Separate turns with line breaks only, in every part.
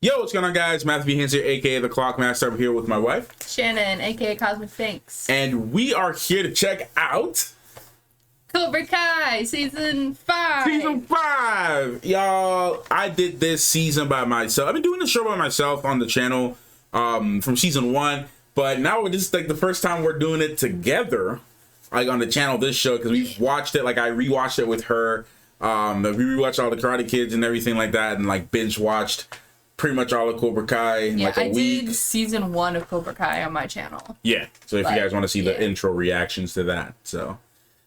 Yo, what's going on, guys? Matthew Hins here, aka the Clockmaster. I'm here with my wife,
Shannon, aka Cosmic Thanks.
and we are here to check out
Cobra Kai season 5.
season 5. Y'all, I did this season by myself. I've been doing the show by myself on the channel from season 1, but now this is like the first time we're doing it together, like on the channel. This show, because we watched it, like I rewatched it with her. We rewatched all the Karate Kids and everything like that, and like binge watched pretty much all of Cobra Kai in like a week. I
did season 1 of Cobra Kai on my channel.
Yeah, so if you guys want to see the intro reactions to that, so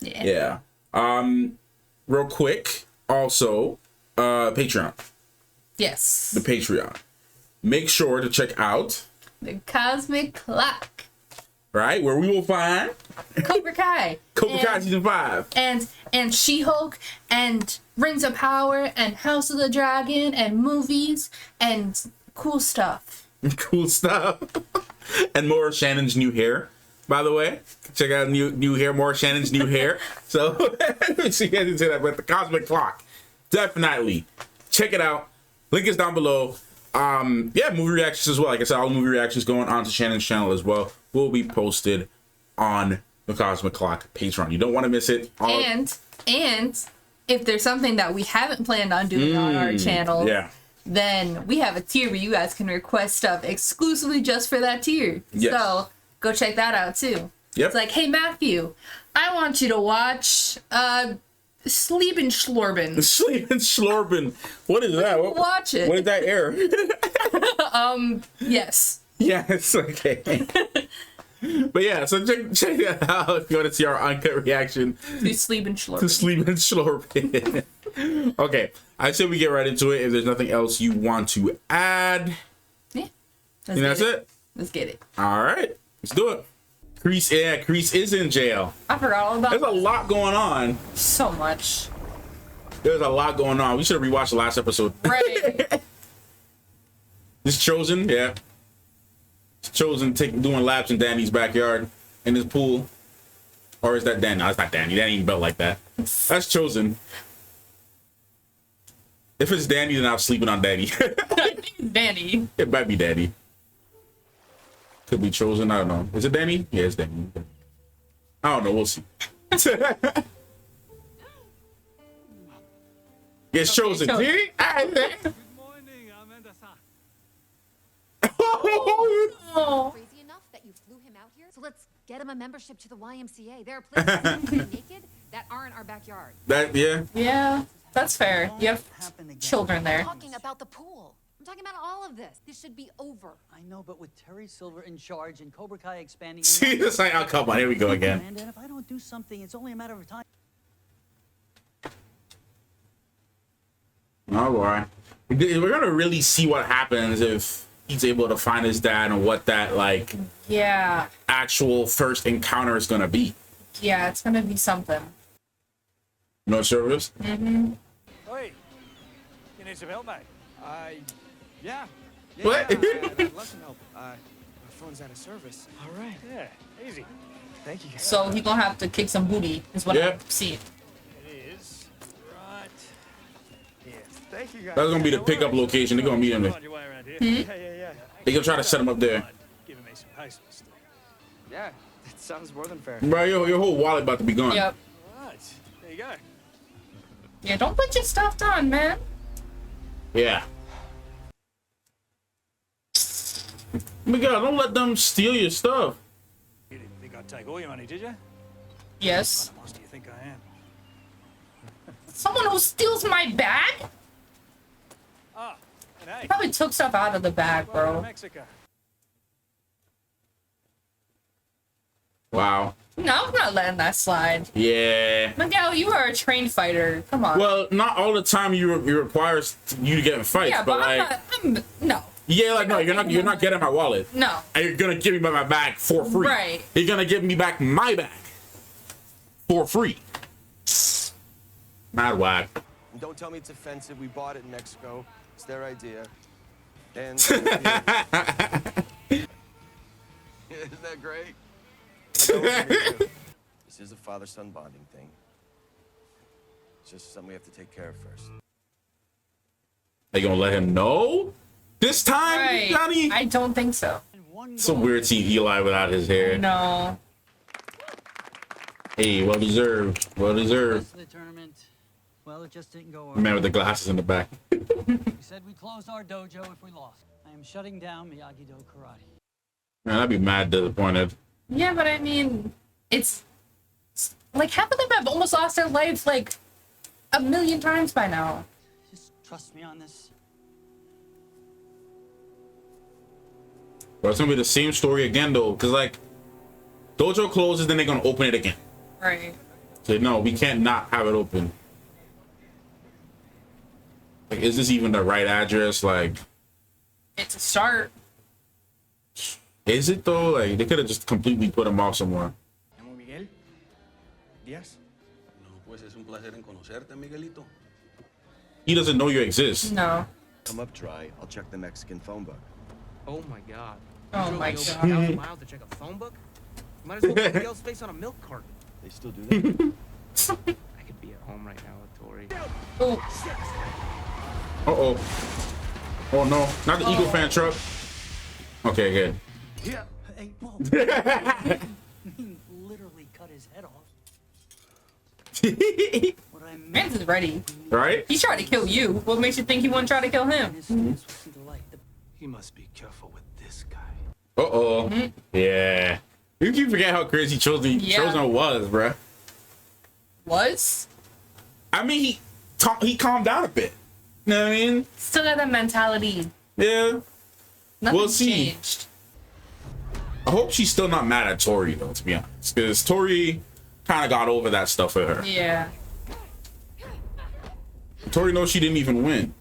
yeah. Real quick, also Patreon.
Yes.
The Patreon. Make sure to check out
the Cosmic Clock.
Right, where we will find
Cobra Kai.
Cobra Kai season 5.
And She-Hulk and Rings of Power and House of the Dragon and movies and cool stuff.
Cool stuff. And more Shannon's new hair, by the way. Check out new hair, more Shannon's new hair. So so you guys can say that, but the Cosmic Clock. Definitely. Check it out. Link is down below. Yeah, movie reactions as well. Like I said, all the movie reactions going on to Shannon's channel as well will be posted on the Cosmic Clock Patreon. You don't want to miss it.
And if there's something that we haven't planned on doing on our channel, then we have a tier where you guys can request stuff exclusively just for that tier.
Yes.
So go check that out too.
Yep.
It's like, hey Matthew, I want you to watch Sleepin' Schlorben.
Sleepin' Schlorben. What is that?
Watch it.
What is that air?
Yes.
Yes, okay. But yeah, so check that out if you want to see our uncut reaction
to Sleepin' Schlorben.
To Sleepin' Schlorben. Okay, I say we get right into it. If there's nothing else you want to add,
yeah,
and that's it.
Let's get it.
All right, let's do it. Kreese is in jail.
I forgot all about
There's a lot going on.
So much.
There's a lot going on. We should have rewatched the last episode.
Right.
This Chozen, yeah. Chozen doing laps in Danny's backyard in his pool. Or is that Danny? No, it's not Danny. Danny ain't built like that. That's Chozen. If it's Danny, then I'm sleeping on Danny.
I think it's Danny.
It might be Danny. Could be Chozen. I don't know. Is it Danny? Yeah, it's Danny. I don't know. We'll see. It's Chozen. See?
Good morning, Amanda-san.
Crazy enough that you flew him out here? So let's get him a membership to the YMCA. There are places naked that aren't our backyard.
Yeah, that's fair. You have children there.
I'm talking about the pool. I'm talking about all of this. This should be over.
I know, but with Terry Silver in charge and Cobra Kai expanding...
See, this like, oh, come on, here we go again.
And if I don't do something, it's only a matter of time.
All right. We're going to really see what happens if he's able to find his dad and what that, like, actual first encounter is going to be.
Yeah, it's going to be something.
No service?
Oi, you need some help, mate?
Yeah.
What?
I'd love some help. My phone's out of service.
All right. Yeah, easy.
Thank you, guys.
So he's going to have to kick some booty, is what I see.
It is right here.
Thank you, guys.
That's going to be the pickup location. They're going to meet him there.
Find your way around here. Yeah.
They're going to try to set him up there.
Giving me some patience.
Yeah, that sounds more than fair.
Bro, your whole wallet about to be gone.
Yep.
All right. There you go.
Yeah, don't put your stuff on, man.
Yeah. Miguel, don't let them steal your stuff.
You didn't think I'd take all your money, did you?
Yes.
What else do you think I am?
Someone who steals my bag?
Ah, and hey.
Probably took stuff out of the bag,
Welcome to
bro.
Mexico.
Wow.
No, I'm not letting that slide.
Yeah.
Miguel, you are a trained fighter. Come on.
Well, not all the time it requires you to get in fights,
yeah,
but like,
no.
yeah, like no, you're not getting my wallet.
No.
And you're gonna give me my bag for free.
Right.
You're gonna give me back my bag for free. Mad whack.
And don't tell me it's offensive. We bought it in Mexico. It's their idea. And isn't that great? This is a father-son bonding thing. It's just something we have to take care of first.
They gonna let him know? This time,
Right.
Johnny?
I don't think so.
It's so weird seeing Eli without his hair.
No.
Hey, well deserved. Well deserved.
Rest of the tournament, well, it just didn't go
The
our
man
way.
with the glasses in the back.
We said we'd close our dojo if we lost. I am shutting down Miyagi-Do Karate.
Man, I'd be mad disappointed.
Yeah, but I mean, it's like half of them have almost lost their lives like a million times by now.
Just trust me on this.
But it's gonna be the same story again though, because like dojo closes, then they're gonna open it again.
Right.
So no, we can't not have it open. Like, is this even the right address? Like,
It's a start.
is it though? Like, they could have just completely put him off somewhere.
llamo Miguel. Díaz.
No, pues es un placer en conocerte, Miguelito.
He doesn't know you exist.
No.
Come up dry. I'll check the Mexican phone book.
Oh my god.
Oh
You
my
drove
God.
over 1,000 miles to check a phone book? You might as well put Miguel's face on a milk carton.
They still do that?
I could be at home right now with Tori.
Oh,
Uh-oh. Oh no, not the Eagle fan truck. Okay, good.
Yeah. Hey, whoa. He literally cut his head off. What I meant
Mans is ready.
Right?
He's trying to kill you. What makes you think he wouldn't try to kill him?
his face will see the light.
You must be careful with this guy.
Uh-oh. Yeah. You keep forgetting how crazy Chozen
Yeah.
was, bruh.
Was?
I mean, he calmed down a bit. You know what I mean?
Still got that mentality.
Yeah.
Nothing
We'll see.
changed.
I hope she's still not mad at Tori, though, to be honest. Because Tori kind of got over that stuff with her.
Yeah.
Tori knows she didn't even win.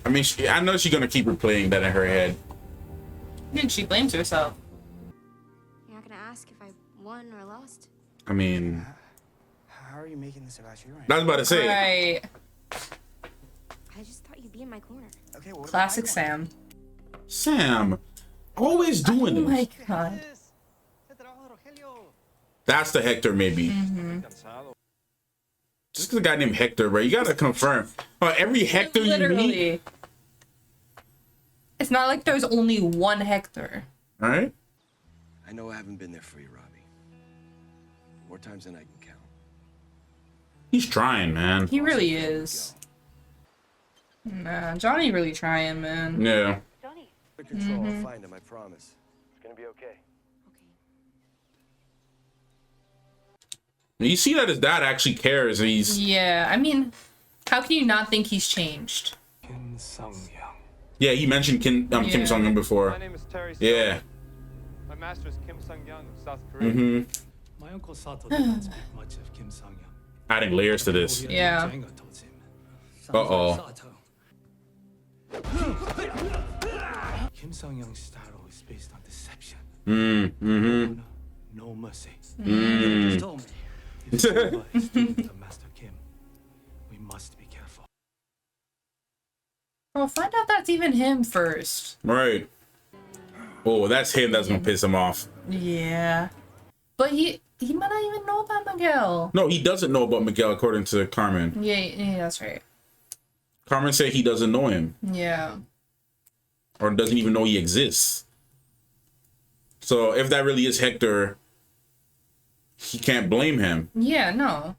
I mean, I know she's going to keep replaying that in her head.
And she blames herself.
You're not gonna ask if I won or lost?
I mean,
How are you making this about you right
I was about to say.
Right.
I just thought you'd be in my corner.
Okay, well, what
Classic
about I won?
Sam.
Sam, always doing
Oh
this.
my god.
That's the Hector, maybe. Just because a guy named Hector, bro, you gotta confirm. Every Hector you meet,
Literally. It's not like there's only one Hector.
right?
I know I haven't been there for you, Robby. More times than I can count.
He's trying, man.
He really is. Nah, Johnny really trying, man.
Yeah.
Under control, I'll find him, I promise. It's gonna be okay.
You see that his dad actually cares. He's
Yeah, I mean, how can you not think he's changed?
Kim Sung-young.
yeah. He mentioned Kim
Yeah.
Sung Hyun before.
My name is Terry.
Yeah.
My master is Kim Sung-young of South Korea.
Mm-hmm.
My uncle Sato did not speak much of Kim Sung-young.
Adding layers to this.
Yeah.
Jenga told him.
Uh-oh.
Kim Sung-young's style is based on deception.
Mm-hmm.
No mercy.
Just told me.
If Silva is student of Master Kim, we must be careful.
Bro, find out that's even him first.
Right. Oh, that's him. That's gonna piss him off.
Yeah. But he might not even know about Miguel.
No, he doesn't know about Miguel, according to Carmen.
Yeah, that's right.
Carmen said he doesn't know him,
Yeah.
or doesn't even know he exists. So if that really is Hector, he can't blame him.
Yeah, no.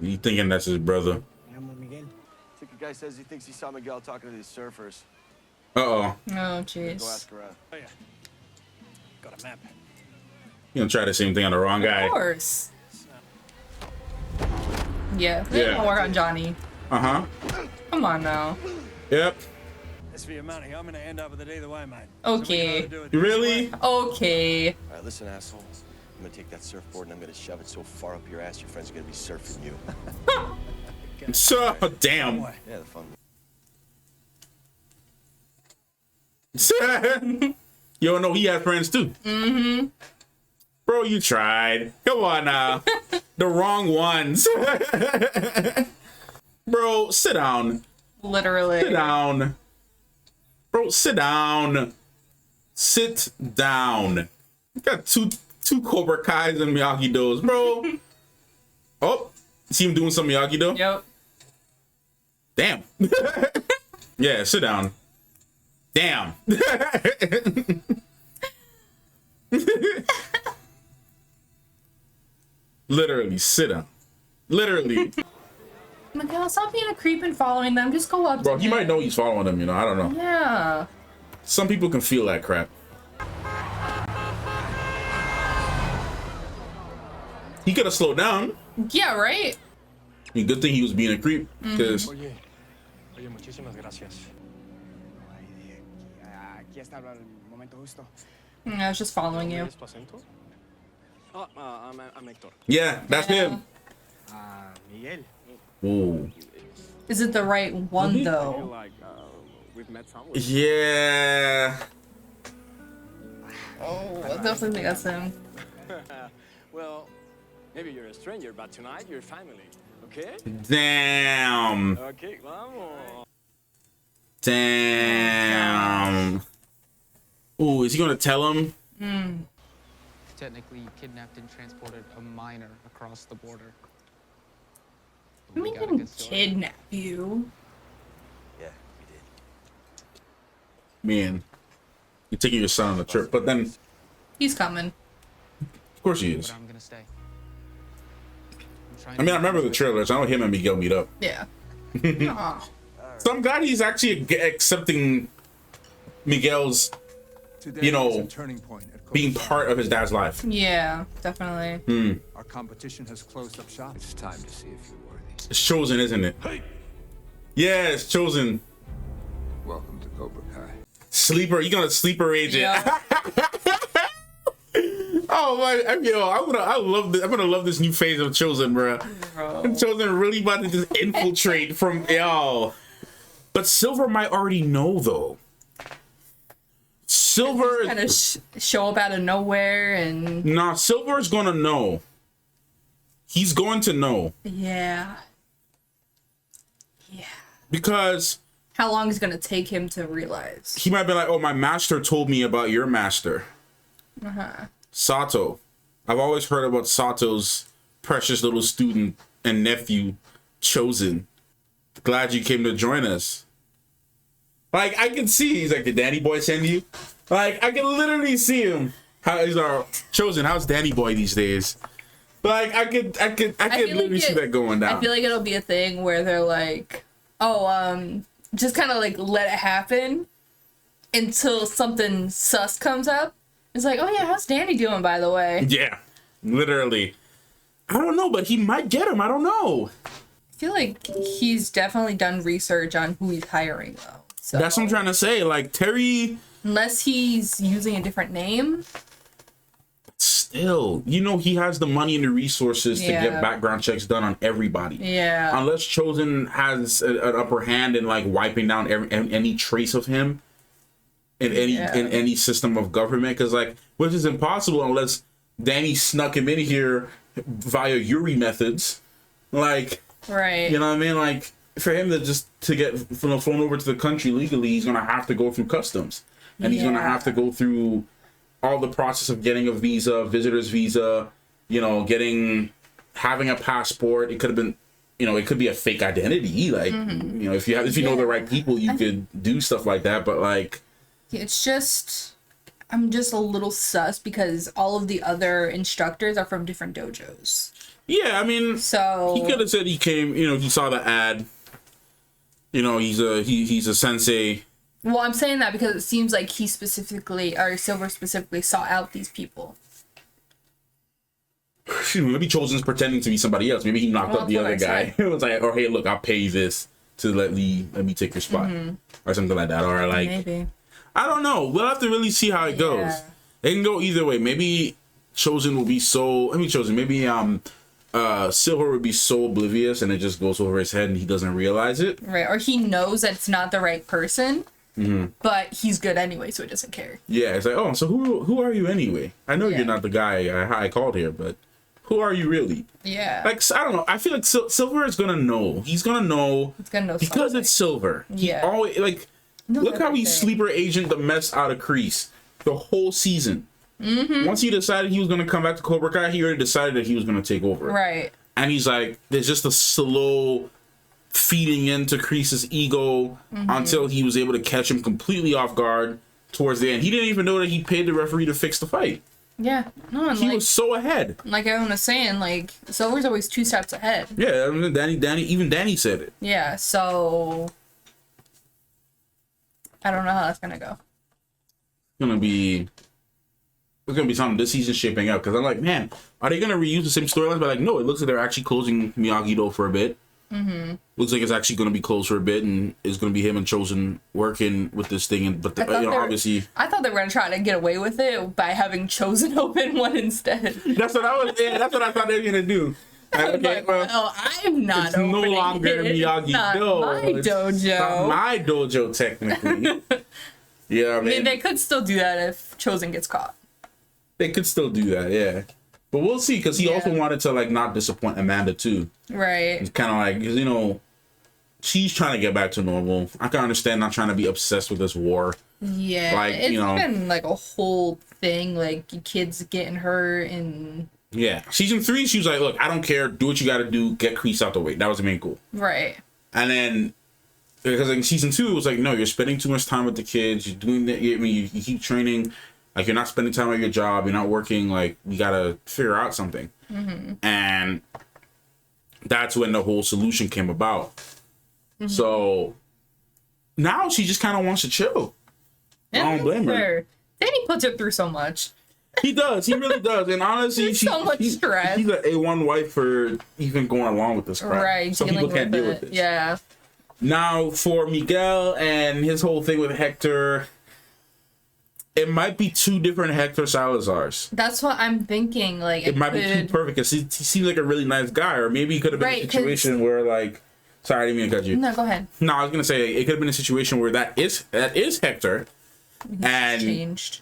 He thinking that's his brother.
llamo Miguel.
I think the guy says he thinks he saw Miguel talking to these surfers.
Uh-oh.
Oh,
Go
jeez.
ask around.
Oh yeah. Got a map.
You gonna try the same thing on the wrong guy.
Of course. Yeah, they
Yeah.
don't work on Johnny.
Uh-huh.
Come on now.
Yep.
As for your money, I'm gonna end up with the day the way, mate.
Okay.
You really?
Okay.
All right, listen, asshole. I'm gonna take that surfboard and I'm gonna shove it so far up your ass your friends are gonna be surfing you.
So damn.
Yeah, the fun.
Yo, no, he had friends too. Mm-hmm. Bro, you tried. Come on now. The wrong ones. Bro, sit down.
Literally.
Sit down. Bro, sit down. Sit down. You got two Cobra Kais and Miyagi-Dos, bro. Oh, see him doing some Miyagi-Do?
Yep.
Damn. Yeah, sit down. Damn. Literally, sit down. Literally.
Miguel, stop being a creep and following them. Just go up
Bro,
to
he
him.
might know he's following them, you know. I don't know.
Yeah.
Some people can feel that crap. He could have slowed down.
Yeah, right?
I mean, good thing he was being a creep, because
Oye, muchísimas gracias. Aquí está el momento justo.
I was just following you.
¿Es tu acento? Oh, I'm Hector.
yeah, that's him.
Miguel.
Ooh.
Is it the right one,
I feel
though?
like we've met somewhere.
Yeah.
Oh, I definitely think that's him.
Well, maybe you're a stranger, but tonight you're family. Okay?
Damn.
Okay, vamos.
Damn. Ooh, is he gonna tell him?
Technically, you kidnapped and transported a minor across the border.
I mean, didn't kidnap you.
Yeah, we did.
Man, you're taking your son on a trip, but then,
He's coming.
of course he is.
But I'm gonna stay.
I mean, I remember the trailers. I know him and Miguel meet up.
Yeah. Aw.
So I'm glad he's actually accepting Miguel's, you know, being part of his dad's life.
Yeah, definitely.
Our competition has closed up shop. It's time to see if you're worthy.
It's Chozen, isn't it? Yeah, it's Chozen.
Welcome to Cobra Kai.
Sleeper, you got a sleeper agent.
Yeah.
Oh my, yo, I love this. I'm gonna love this new phase of Chozen, bro. Chozen really about to just infiltrate from yo. But Silver might already know though. Silver
Kind of show up out of nowhere and.
Nah, Silver's gonna know. He's going to know.
Yeah. Yeah.
Because
How long is it gonna take him to realize?
he might be like, oh, my master told me about your master. Sato. I've always heard about Sato's precious little student and nephew, Chozen. Glad you came to join us. Like, I can see, he's like, did Danny Boy send you? Like, I can literally see him. How he's our Chozen, how's Danny Boy these days? Like, I could
feel
literally
like
see that going down.
I feel like it'll be a thing where they're like, oh, just kind of like let it happen until something sus comes up. It's like, oh yeah, how's Danny doing, by the way?
Yeah, literally. I don't know, but he might get him. I don't know.
I feel like he's definitely done research on who he's hiring, though. So
That's what I'm trying to say. Like, Terry,
unless he's using a different name.
still, you know, he has the money and the resources to
Yeah.
get background checks done on everybody.
Yeah.
Unless Chozen has an upper hand in like wiping down any trace of him in any system of government, because like, which is impossible unless Danny snuck him in here via Yuri methods. Like,
Right.
you know what I mean? Like, for him to get flown over to the country legally, he's gonna have to go through customs, and he's gonna have to go through all the process of getting a visa, visitor's visa, you know, having a passport. It could have been, you know, it could be a fake identity. Like, you know, if you know the right people, you could do stuff like that. But like,
It's just, I'm just a little sus because all of the other instructors are from different dojos.
yeah, I mean,
So
he could have said he came. You know, he saw the ad. You know, he's a sensei.
Well, I'm saying that because it seems like he specifically, or Silver specifically, sought out these people.
Maybe Chosen's pretending to be somebody else. Maybe he knocked up the other guy. It was like, oh hey, look, I'll pay you this to let me take your spot, or something like that. Or like,
Maybe.
I don't know. We'll have to really see how it goes. It can go either way. Maybe Chozen will be so. Maybe Silver would be so oblivious, and it just goes over his head, and he doesn't realize it.
Right, or he knows that it's not the right person, but he's good anyway, so he doesn't care.
Yeah, it's like, oh, so who are you anyway? I know you're not the guy I called here, but who are you really?
Yeah.
Like, I don't know. I feel like Silver is gonna know. He's gonna know.
He's gonna know
because
something.
it's Silver. He
Yeah.
always like. Look how he sleeper agent the mess out of Kreese the whole season. Once he decided he was gonna come back to Cobra Kai, he already decided that he was gonna take over.
Right.
And he's like, there's just a slow feeding into Kreese's ego until he was able to catch him completely off guard towards the end. He didn't even know that he paid the referee to fix the fight.
Yeah, no, and
He was so ahead.
Like I was saying, like Silver's always 2 steps ahead.
Yeah, I mean, Danny said it.
Yeah, so I don't know how that's gonna go.
It's gonna be something this season shaping up, because I'm like, man, are they gonna reuse the same storylines? But like, no, it looks like they're actually closing Miyagi-Do for a bit. Looks like it's actually gonna be closed for a bit, and it's gonna be him and Chozen working with this thing. And but obviously,
I thought they were gonna try to get away with it by having Chozen open one instead.
That's what I was. Yeah, that's what I thought they were gonna do. Okay, well,
I'm not.
It's no longer Miyagi-Do.
My dojo.
It's not my dojo, technically. Yeah,
I mean, they could still do that if Chozen gets caught.
They could still do that, yeah. But we'll see, because he also wanted to like not disappoint Amanda too.
Right.
It's kind of like, because she's trying to get back to normal. I can understand not trying to be obsessed with this war.
Yeah,
like
it's been like a whole thing, like kids getting hurt and.
Yeah, season 3, she was like, "Look, I don't care. Do what you got to do. Get Kreese out the way." That was the main goal.
Right.
And then, because in season 2, it was like, "No, you're spending too much time with the kids. You're doing that. I mean, you keep training. Like, you're not spending time at your job. You're not working. Like, we gotta figure out something." And that's when the whole solution came about. So now she just kind of wants to chill. I don't blame her.
Danny puts her through so much.
He does. He really does. And honestly,
so much stress.
She's an A1 wife for even going along with this crap.
Right.
Some people can't deal with this.
Yeah.
Now, for Miguel and his whole thing with Hector, it might be 2 different Hector Salazars.
That's what I'm thinking. Like,
it might be too perfect, because he seems like a really nice guy. Or maybe it could have been a situation where, like, sorry, I didn't mean to cut you.
No, go ahead.
No, I was gonna say it could have been a situation where that is Hector, and
changed.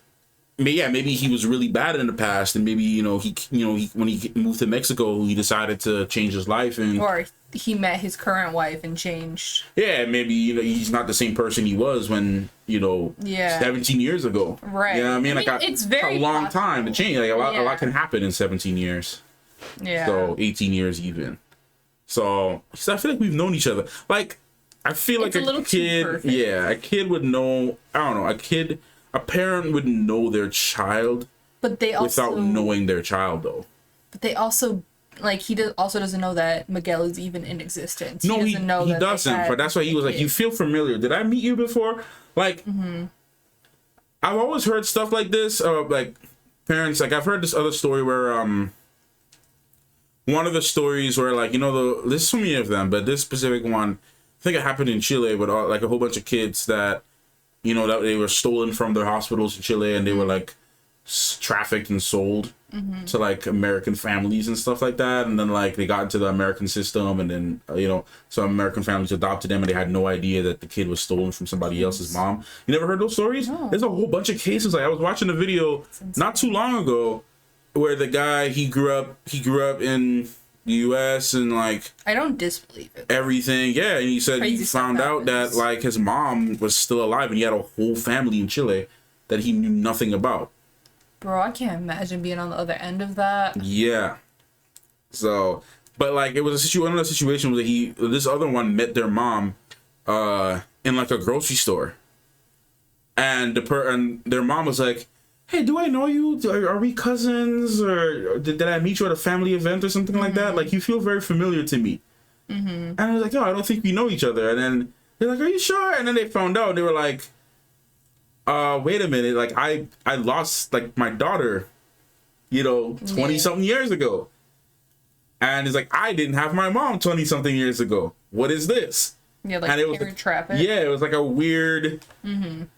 Maybe he was really bad in the past, and maybe he when he moved to Mexico, he decided to change his life, and
or he met his current wife and changed.
Yeah, maybe he's not the same person he was when 17 years ago.
Right.
Yeah, I mean,
it's very
a long time to change. Like a lot can happen in 17 years.
Yeah.
So 18 years even. So I feel like we've known each other. Like I feel like a kid. Yeah, a kid would know. I don't know. A parent would know their child,
but they also
without knowing their child though.
But they also he also doesn't know that Miguel is even in existence.
No, he doesn't. But that's why he was like, "You feel familiar? Did I meet you before?" Like, I've always heard stuff like this. Like parents, like I've heard this other story where one of the stories where like there's so many of them, but this specific one, I think it happened in Chile with like a whole bunch of kids that. That they were stolen from their hospitals in Chile, and they were like trafficked and sold to like American families and stuff like that. And then like they got into the American system, and then some American families adopted them, and they had no idea that the kid was stolen from somebody else's mom. You never heard those stories? No. There's a whole bunch of cases. Like I was watching a video not too long ago where the guy he grew up in the U.S. and like
I don't disbelieve it.
Everything, yeah. And he said he found out that like his mom was still alive, and he had a whole family in Chile that he knew nothing about.
Bro, I can't imagine being on the other end of that.
Yeah. So, but like it was one of the situations where this other one met their mom, in like a grocery store, and their mom was like, "Hey, do I know you? Are we cousins? Or did I meet you at a family event or something like that? Like, you feel very familiar to me." And I was like, "Oh, I don't think we know each other." And then they're like, "Are you sure?" And then they found out. They were like, wait a minute. Like, I lost, like, my daughter, 20-something years ago. And it's like, I didn't have my mom 20-something years ago. What is this?
Yeah, like parent trap it.
Yeah, it was like a weird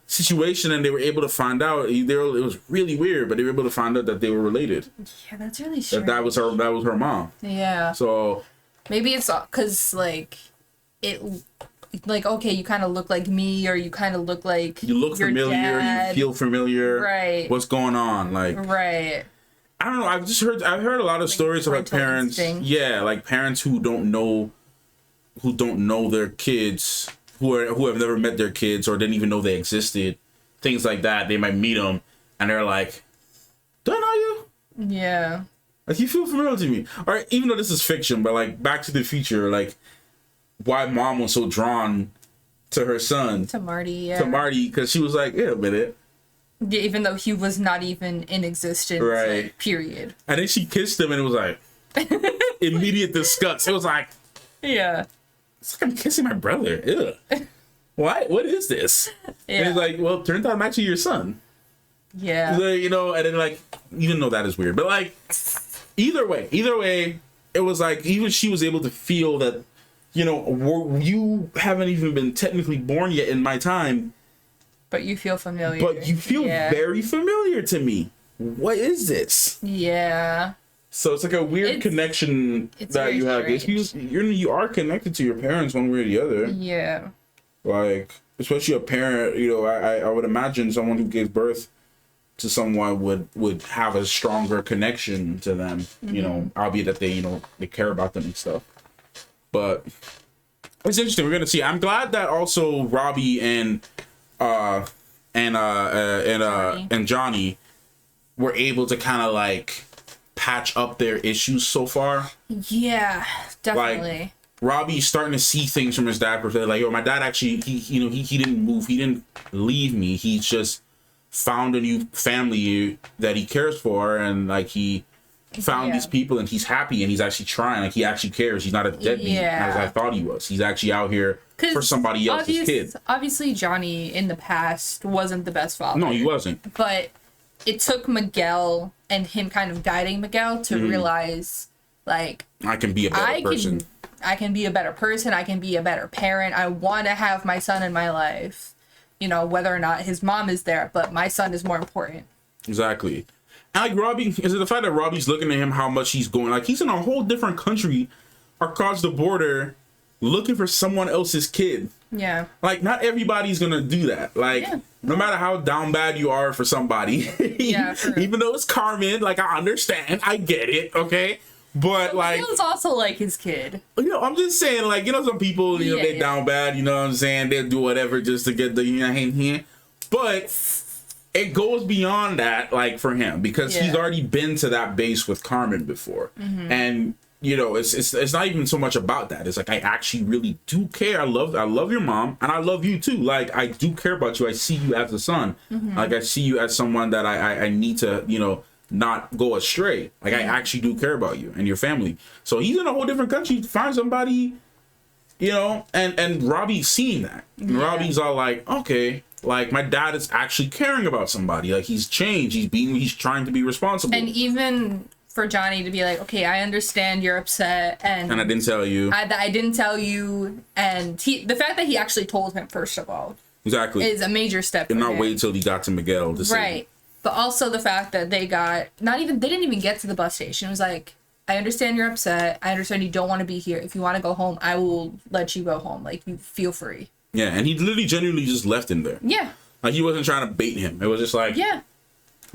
situation, and they were able to find out. It was really weird, but they were able to find out that they were related.
Yeah, that's really strange.
That was her mom.
Yeah.
So
maybe it's because okay, you kind of look like me, or you kind of look like
you look familiar, dad. You feel familiar.
Right.
What's going on? Like
right.
I don't know. I've heard a lot of stories about parents.
Instinct.
Yeah, like parents who don't know their kids, who have never met their kids or didn't even know they existed, things like that. They might meet them and they're like, "Do I know you?"
Yeah.
Like, you feel familiar to me. Or even though this is fiction, but like Back to the Future, like why mom was so drawn to her son,
To Marty, yeah.
to Marty, because she was like, yeah, a minute.
Yeah, even though he was not even in existence,
Right.
like, period.
And then she kissed him, and it was like immediate disgust. It was like,
Yeah.
it's like I'm kissing my brother. Ew. What is this?
Yeah.
And he's like, well, turns out I'm actually your son.
Yeah.
So, you know, and then like, even though that is weird, but like, either way, it was like even she was able to feel that, you know, you haven't even been technically born yet in my time,
But you feel familiar.
but you feel
Yeah.
very familiar to me. What is this?
Yeah.
So it's like a weird connection
it's
that
very
you have.
strange.
You are connected to your parents one way or the other.
Yeah.
Like, especially a parent, you know, I would imagine someone who gives birth to someone would have a stronger connection to them, you know, albeit that they, you know, they care about them and stuff. But it's interesting. We're gonna see. I'm glad that also Robby and Johnny were able to kind of like patch up their issues so far.
Yeah, definitely.
Like, Robby's starting to see things from his dad perspective. Like, yo, my dad actually, he didn't move. He didn't leave me. He's just found a new family that he cares for, and like he found these people, and he's happy, and he's actually trying. Like, he actually cares. He's not a deadbeat as I thought he was. He's actually out here for somebody else's kid.
Obviously, Johnny in the past wasn't the best father.
No, he wasn't.
But it took Miguel and him kind of guiding Miguel to realize, like,
I can be a better person.
I can be a better person. I can be a better parent. I want to have my son in my life, you know, whether or not his mom is there, but my son is more important.
Exactly. And like Robby, is it the fact that Robby's looking at him how much he's going, like he's in a whole different country across the border looking for someone else's kid.
Yeah.
Like, not everybody's gonna do that. Like, no matter how down bad you are for somebody, even though it's Carmen, like, I understand, I get it, okay? But like,
Miguel's also like his kid.
You know, I'm just saying, like, you know, some people, you know, they down bad, you know what I'm saying? They'll do whatever just to get the, you know, but it goes beyond that, like, for him, because he's already been to that base with Carmen before. And, you know, it's not even so much about that. It's like, I actually really do care. I love your mom, and I love you too. Like, I do care about you. I see you as a son. Like, I see you as someone that I need to, you know, not go astray. Like, I actually do care about you and your family. So he's in a whole different country to find somebody, you know, and Robby's seeing that. And Robby's all like, okay, like, my dad is actually caring about somebody. Like, he's changed. He's trying to be responsible.
And even for Johnny to be like, okay, I understand you're upset, and
I didn't tell you.
I didn't tell you, and the fact that he actually told him, first of all, is a major step.
And not wait until he got to Miguel to say.
Right. But also the fact that they didn't even get to the bus station. It was like, I understand you're upset. I understand you don't want to be here. If you want to go home, I will let you go home. Like, you feel free.
Yeah, and he literally genuinely just left him there.
Yeah.
Like, he wasn't trying to bait him. It was just like,
yeah,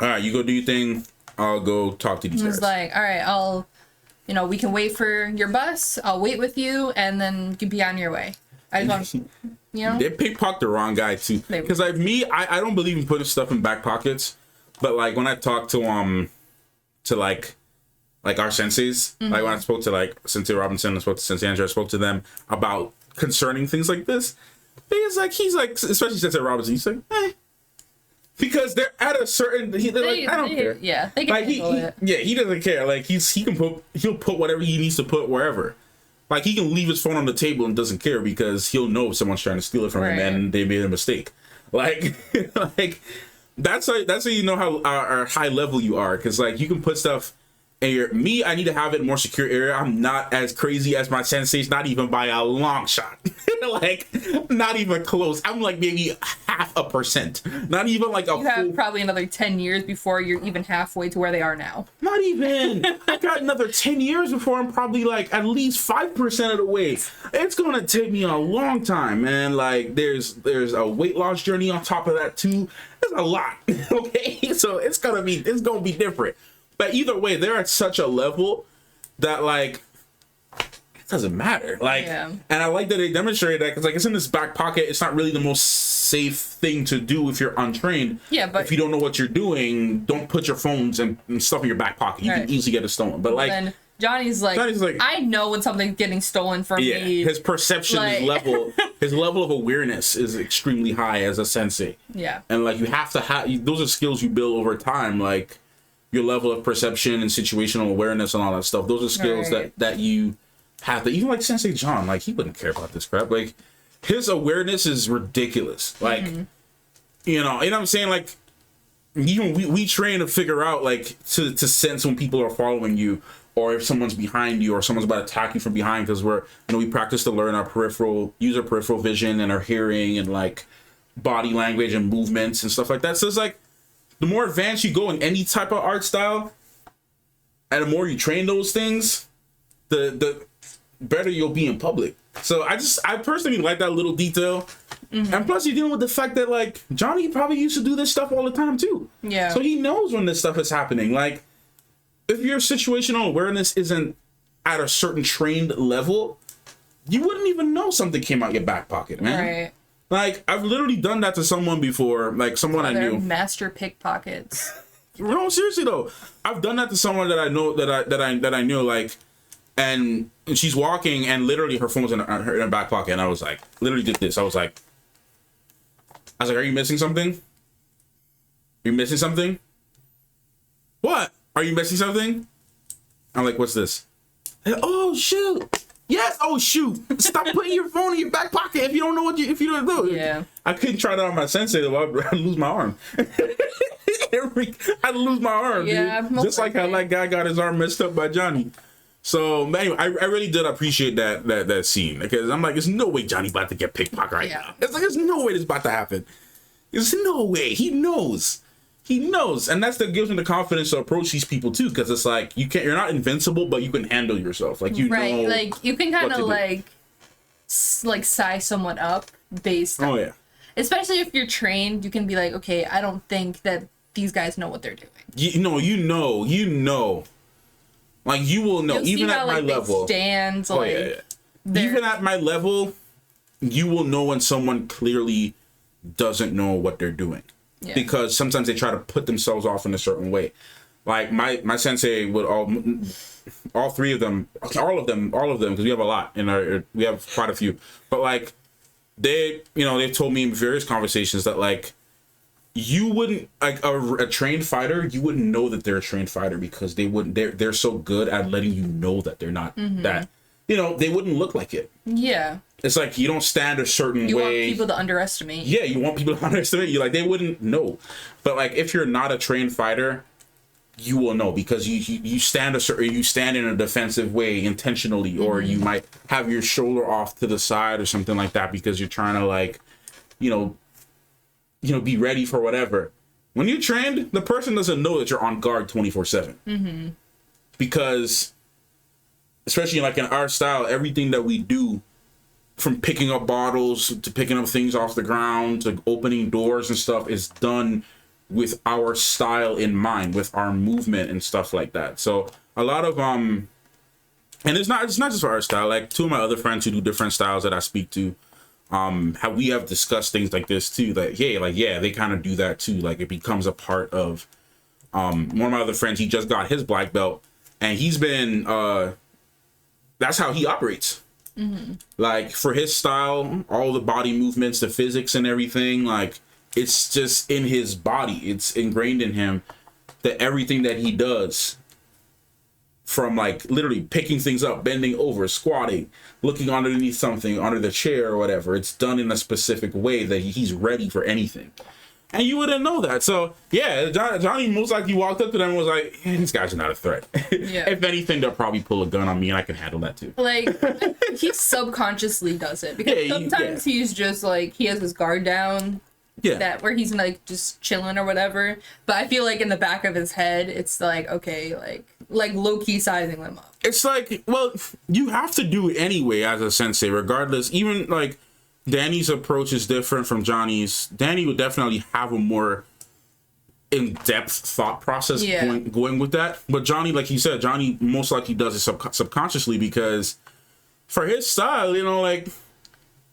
all right, you go do your thing. I'll go talk to these guys.
It was like, all right, we can wait for your bus. I'll wait with you, and then you can be on your way. I just want, you know.
They pickpocket the wrong guy too. Because like me, I don't believe in putting stuff in back pockets. But like when I talked to like our senseis, like when I spoke to like Sensei Robinson, I spoke to Sensei Andrew, I spoke to them about concerning things like this. Because like he's like, especially Sensei Robinson, he's like, because they're at a certain, like, I don't care.
Yeah, they can
like he doesn't care. Like he'll put whatever he needs to put wherever. Like he can leave his phone on the table and doesn't care because he'll know if someone's trying to steal it from him and they made a mistake. Like like. That's how you know how high level you are, because like you can put stuff in I need to have it in a more secure area. I'm not as crazy as my senseis, not even by a long shot. Like, not even close. I'm like maybe 0.5%. Not even like
you have probably another 10 years before you're even halfway to where they are now.
Not even. I got another 10 years before I'm probably like at least 5% of the way. It's gonna take me a long time, man. Like there's a weight loss journey on top of that too. There's a lot. Okay, so it's gonna be different. But either way, they're at such a level that like it doesn't matter. Like, and I like that they demonstrated that because like it's in this back pocket. It's not really the most safe thing to do if you're untrained.
Yeah, but
if you don't know what you're doing, don't put your phones and stuff in your back pocket. You can easily get it stolen. But like,
then Johnny's like, I know when something's getting stolen from me.
His perception his level of awareness is extremely high as a sensei.
Yeah.
And like you have to have those are skills you build over time, like your level of perception and situational awareness and all that stuff. Those are skills that you have to, even like Sensei John, like he wouldn't care about this crap. Like his awareness is ridiculous. Like you know what I'm saying? Like even we train to figure out like to sense when people are following you, or if someone's behind you, or someone's about to attack you from behind, because we practice to learn use our peripheral vision and our hearing and like body language and movements and stuff like that. So it's like the more advanced you go in any type of art style, and the more you train those things, the better you'll be in public. So I personally like that little detail. And plus you're dealing with the fact that like Johnny probably used to do this stuff all the time too.
Yeah.
So he knows when this stuff is happening. Like if your situational awareness isn't at a certain trained level, you wouldn't even know something came out your back pocket, man.
Right.
Like I've literally done that to someone before, like someone I knew.
Master pickpockets.
No, seriously though, I've done that to someone that I know that I knew, like, and she's walking and literally her phone was in her back pocket, and I was like, literally did this. I was like, are you missing something? You're missing something? What? Are you missing something? I'm like, what's this? Oh shoot! Yes. Oh shoot! Stop putting your phone in your back pocket if you don't know if you don't know.
Yeah.
I couldn't try that on my sensei though. I'd lose my arm. I'd lose my arm.
Yeah.
Dude. Just like how that guy got his arm messed up by Johnny. So anyway, I really did appreciate that scene, because I'm like, there's no way Johnny about to get pickpocketed right now. It's like there's no way this about to happen. There's no way. He knows. And that's that gives him the confidence to approach these people too, because it's like you're not invincible, but you can handle yourself. Like you know,
like you can kind of like size someone up based on, especially if you're trained, you can be like, okay, I don't think that these guys know what they're doing. You
know. Like you will know.
You'll
even
see
at
how,
my level.
Stands,
even at my level, you will know when someone clearly doesn't know what they're doing. Yeah. Because sometimes they try to put themselves off in a certain way. Like my sensei would all three of them, all of them, because we have a lot we have quite a few. But like they've told me in various conversations that like you wouldn't, like a trained fighter, you wouldn't know that they're a trained fighter, because they're so good at letting you know that they're not that, they wouldn't look like it. Yeah. It's like you don't stand a certain way.
You want people to underestimate.
Yeah, you want people to underestimate you. Like they wouldn't know. But like if you're not a trained fighter, you will know, because you stand in a defensive way intentionally, or you might have your shoulder off to the side or something like that, because you're trying to like, be ready for whatever. When you're trained, the person doesn't know that you're on guard 24/7. Because especially like in our style, everything that we do, from picking up bottles to picking up things off the ground to opening doors and stuff, is done with our style in mind, with our movement and stuff like that. So a lot of and it's not just for our style. Like two of my other friends who do different styles that I speak to, we have discussed things like this too. That they kind of do that too. Like it becomes a part of one of my other friends. He just got his black belt, and he's been that's how he operates. Like for his style, all the body movements, the physics and everything, like it's just in his body. It's ingrained in him that everything that he does, from like literally picking things up, bending over, squatting, looking underneath something, under the chair or whatever, it's done in a specific way that he's ready for anything. And you wouldn't know that. So yeah, Johnny most likely walked up to them and was like, these guys are not a threat. Yeah. If anything, they'll probably pull a gun on me and I can handle that too.
Like he subconsciously does it, because sometimes he's just like, he has his guard down. Yeah. That where he's like just chilling or whatever. But I feel like in the back of his head, it's like, okay, like low key sizing them up.
It's like, well, you have to do it anyway as a sensei, regardless. Even like Danny's approach is different from Johnny's. Danny would definitely have a more in-depth thought process going with that. But Johnny, like you said, Johnny most likely does it subconsciously, because for his style, like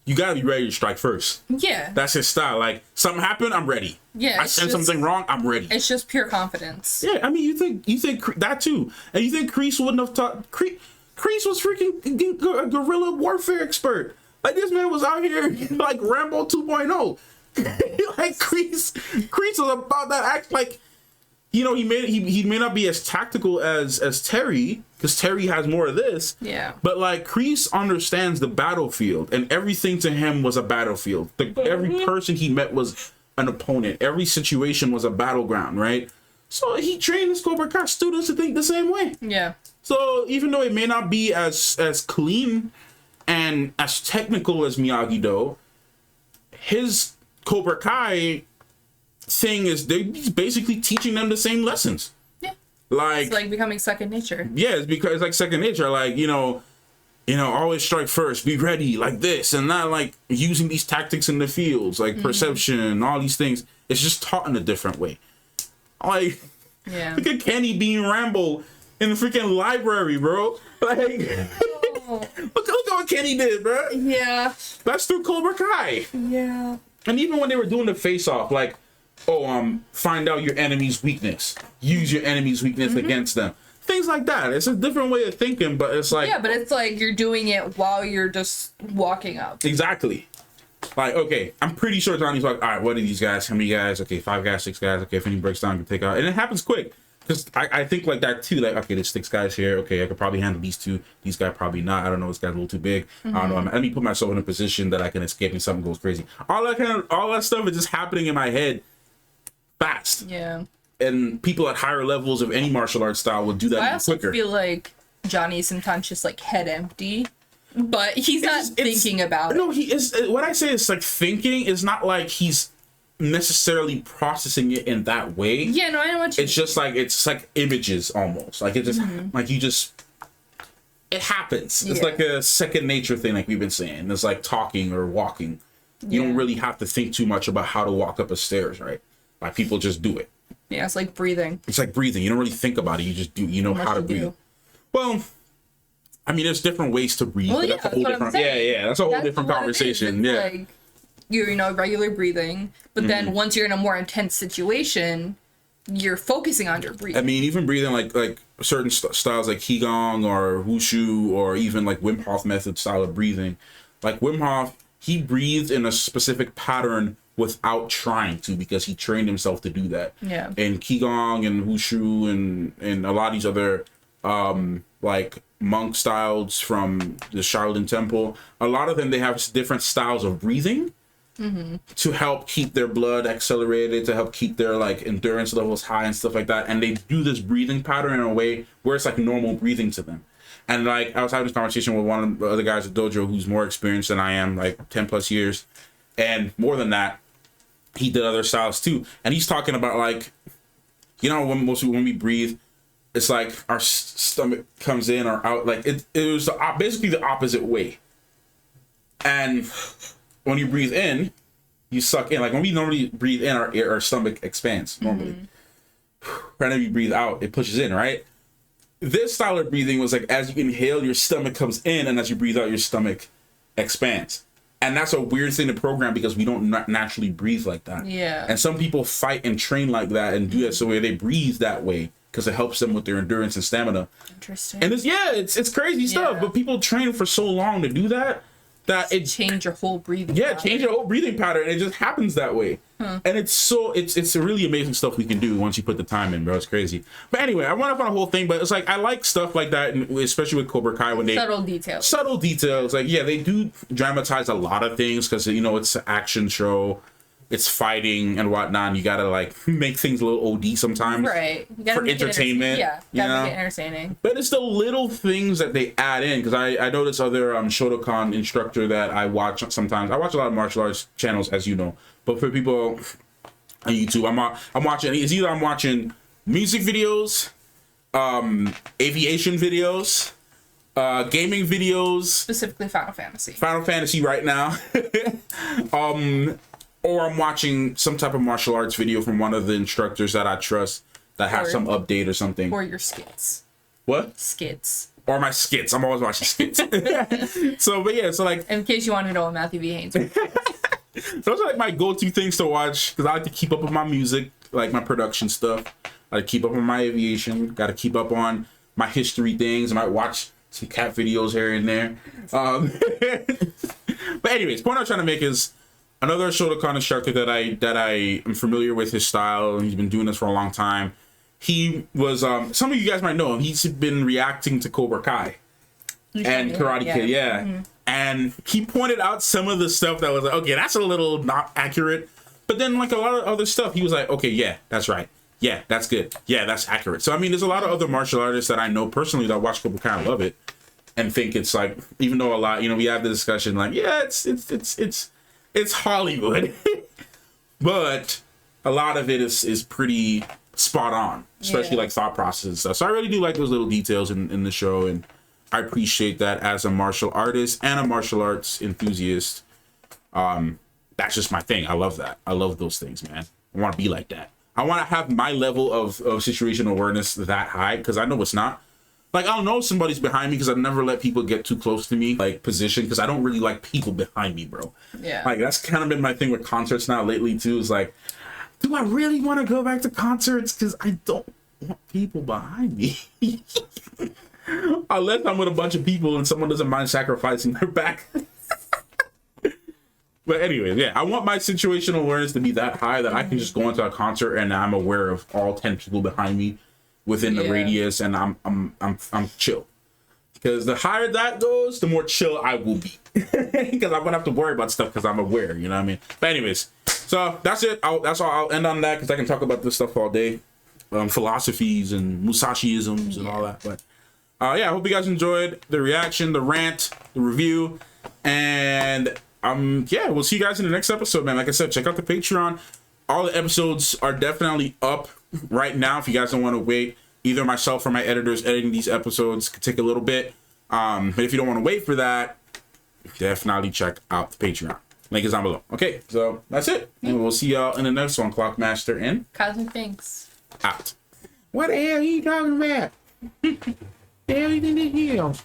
you gotta be ready to strike first.
Yeah.
That's his style. Like, something happened, I'm ready.
Yeah.
I said something wrong, I'm ready.
It's just pure confidence.
Yeah, I mean, you think that too, and you think Kreese wouldn't have taught? Kreese was freaking a guerrilla warfare expert. Like, this man was out here like Rambo 2.0. Like Kreese was about that act. Like, you know, he may not be as tactical as Terry, because Terry has more of this.
Yeah.
But like, Kreese understands the battlefield, and everything to him was a battlefield. Every person he met was an opponent. Every situation was a battleground, right? So he trained his Cobra Kai students to think the same way.
Yeah.
So even though it may not be as clean and as technical as Miyagi-Do, his Cobra Kai thing is he's basically teaching them the same lessons.
Yeah.
Like,
it's like becoming second nature.
Yeah, it's because it's like second nature. Like, you know, always strike first, be ready, like this, and not like using these tactics in the fields, like perception, all these things. It's just taught in a different way. Like,
yeah.
Look at Kenny being Rambo in the freaking library, bro. Like, look at what Kenny did, bro.
Yeah.
That's through Cobra Kai.
Yeah.
And even when they were doing the face-off, like, find out your enemy's weakness. Use your enemy's weakness against them. Things like that. It's a different way of thinking, but it's like...
Yeah, but it's like you're doing it while you're just walking up.
Exactly. Like, okay, I'm pretty sure Johnny's like, all right, what are these guys? How many guys? Okay, 5 guys, 6 guys. Okay, if any breaks down, I can take out. And it happens quick. Because I think like that too. Like, okay, there's 6 guys here. Okay, I could probably handle these 2. These guys probably not. I don't know. This guy's a little too big. I don't know. Let me put myself in a position that I can escape and something goes crazy. All that stuff is just happening in my head fast.
Yeah.
And people at higher levels of any martial arts style would do that
I also
quicker.
feel like Johnny's sometimes just like head empty, but he's not thinking about it.
No, he is. What I say is like thinking is not like he's necessarily processing it in that way.
Yeah, no, I know what you mean.
It's like images almost. Like it just like it happens. It's like a second nature thing, like we've been saying. It's like talking or walking. You don't really have to think too much about how to walk up a stairs, right? Like people just do it.
Yeah, it's like breathing.
It's like breathing. You don't really think about it. You just do. You know how to breathe. Well, I mean, there's different ways to breathe.
Well,
but that's a whole different. Yeah, that's a whole different conversation. Yeah.
Like, you're regular breathing, but then once you're in a more intense situation, you're focusing on your breathing.
I mean, even breathing like certain styles like Qigong or Wushu or even like Wim Hof method style of breathing. Like Wim Hof, he breathed in a specific pattern without trying to because he trained himself to do that.
Yeah.
And Qigong and Wushu and a lot of these other like monk styles from the Shaolin Temple, a lot of them, they have different styles of breathing to help keep their blood accelerated, to help keep their like endurance levels high and stuff like that. And they do this breathing pattern in a way where it's like normal breathing to them. And like I was having this conversation with one of the other guys at Dojo who's more experienced than I am, like 10 plus years. And more than that, he did other styles too. And he's talking about like, you know, when we breathe, it's like our stomach comes in or out. Like it was basically the opposite way. And when you breathe in, you suck in. Like when we normally breathe in, our stomach expands normally. Whenever you breathe out, it pushes in, right? This style of breathing was like as you inhale, your stomach comes in, and as you breathe out, your stomach expands. And that's a weird thing to program because we don't naturally breathe like that.
Yeah.
And some people fight and train like that and do that so they breathe that way because it helps them with their endurance and stamina.
Interesting.
And it's crazy stuff, but people train for so long to do that it
change your whole breathing.
Yeah, change your whole breathing pattern. And it just happens that way. And it's really amazing stuff we can do once you put the time in, bro. It's crazy. But anyway, I went up on a whole thing, but it's like I like stuff like that, and especially with Cobra Kai when they
subtle details.
Like they do dramatize a lot of things because it's an action show, it's fighting and whatnot. And you gotta like make things a little OD sometimes,
right? You gotta
for entertainment.
Gotta make it entertaining.
But it's the little things that they add in because I know this other Shotokan instructor that I watch sometimes. I watch a lot of martial arts channels, as you know. But for people on YouTube, I'm watching. It's either I'm watching music videos, aviation videos, gaming videos,
specifically Final Fantasy.
Final Fantasy right now, or I'm watching some type of martial arts video from one of the instructors that I trust that have some update or something.
Or your skits.
What?
Skits.
or my skits. I'm always watching skits. So, but yeah, so like,
in case you want to know what Matthew V. Haynes is.
Those are like my go-to things to watch because I like to keep up with my music, like my production stuff. I like to keep up on my aviation. Got to keep up on my history things. I might watch some cat videos here and there. But anyways, point I'm trying to make is another Shotokan instructor that I am familiar with his style. He's been doing this for a long time. He was some of you guys might know him. He's been reacting to Cobra Kai and Karate Kid, yeah. And he pointed out some of the stuff that was like, okay, that's a little not accurate. But then like a lot of other stuff, he was like, okay, yeah, that's right. Yeah, that's good. Yeah, that's accurate. So I mean, there's a lot of other martial artists that I know personally that watch Cobra Kai and love it, and think it's like, even though a lot, we have the discussion like, yeah, it's Hollywood, but a lot of it is pretty spot on, especially like thought process and stuff. So I really do like those little details in the show, and I appreciate that as a martial artist and a martial arts enthusiast. That's just my thing. I love that. I love those things, man. I want to be like that. I want to have my level of situational awareness that high, because I know it's not. Like, I'll know somebody's behind me because I never let people get too close to me, like, position, because I don't really like people behind me, bro.
Yeah.
Like, that's kind of been my thing with concerts now lately, too, is like, do I really want to go back to concerts? Because I don't want people behind me. Unless I'm with a bunch of people and someone doesn't mind sacrificing their back. But anyways, yeah, I want my situational awareness to be that high that I can just go into a concert and I'm aware of all 10 people behind me within the radius, and I'm chill. Because the higher that goes, the more chill I will be. Because I won't have to worry about stuff because I'm aware, you know what I mean? But anyways, so that's it. That's all. I'll end on that because I can talk about this stuff all day. Philosophies and Musashiisms and all that. But yeah, I hope you guys enjoyed the reaction, the rant, the review, and yeah, we'll see you guys in the next episode, man. Like I said, check out the Patreon. All the episodes are definitely up right now. If you guys don't want to wait, either myself or my editors editing these episodes could take a little bit. But if you don't want to wait for that, definitely check out the Patreon. Link is down below. Okay, so that's it. And we'll see y'all in the next one. Clockmaster in.
Cosmic Things.
Out. What the hell are you talking about? The hell you think this is?